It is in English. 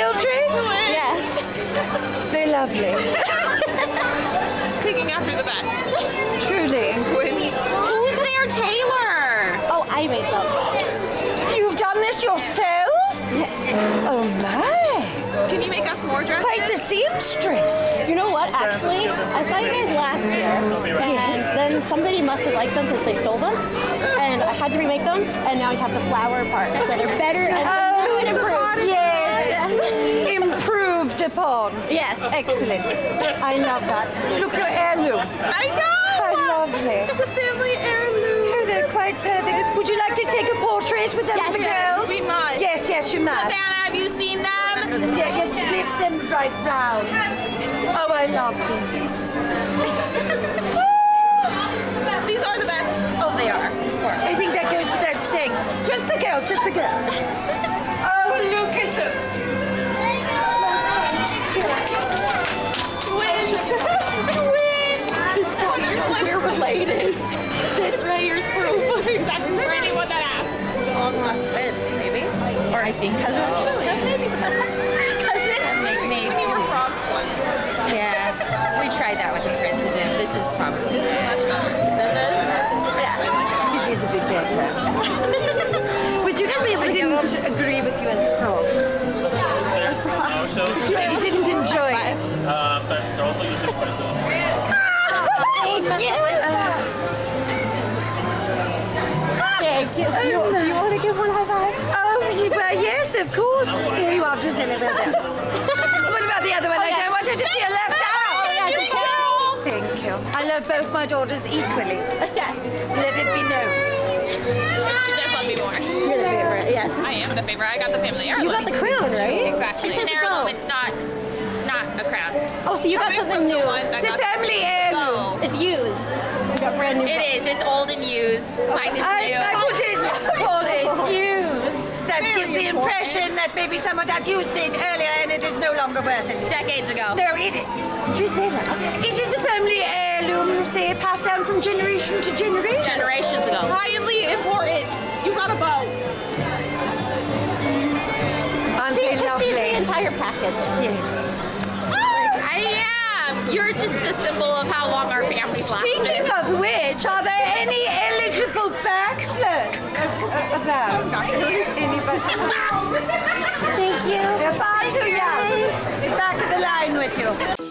children? Yes. They're lovely. Taking after the best. Truly. Twins. Who's their tailor? Oh, I made them. You've done this yourself? Oh my. Can you make us more dresses? Quite the seamstress. You know what? Actually, I saw you guys last year, and then somebody must have liked them because they stole them, and I had to remake them, and now we have the flower part, so they're better and improved. Yes. Improved upon. Yes. Excellent. I love that. Look, your heirloom. I know! How lovely. The family heirloom. Oh, they're quite perfect. Would you like to take a portrait with them, Yes, the yes, girls? we must. Yes, yes, you must. Savannah, have you seen them? Yeah, you slip them right round. Oh, I love these. These are the best. Oh, they are. I think that goes without saying. Just the girls, just the girls. Oh, look at them. We're related. This right here is proof. Exactly for anyone that asks. Long lost twins, maybe. Or I think cousins. Maybe cousins. Maybe. We were frogs once. Yeah. We tried that with the prince. It didn't. This is probably This is much better. It is a bit better. Would you guys be able to didn't agree with you as frogs? You didn't enjoy it. But they're also using Thank you. Thank you. Do you want to give one high five? Oh, well, yes, of course. Here you are, Drizella. Well done. What about the other one? I don't want her to feel left out. Thank you. I love both my daughters equally. Let it be known. She does love me more. You're the favorite, yes. I am the favorite. I got the family heirloom. You got the crown, right? Exactly. It's an heirloom. It's not a crown. Oh, so you got something new. It's a family heirloom. It's used. You got brand new. It is. It's old and used. Mine is new. I wouldn't call it used. That gives the impression that maybe someone had used it earlier and it is no longer worth it. Decades ago. No, Drizella, it is a family heirloom, you say, passed down from generation to generation. Generations ago. Highly important. You got a bow. Aren't they She's lovely? the entire package. Yes. I am. You're just a symbol of how long our family's Speaking lasted. of which, are there any eligible bachelors about? Anybody? Thank you. They're far too young. Get back of the line with you.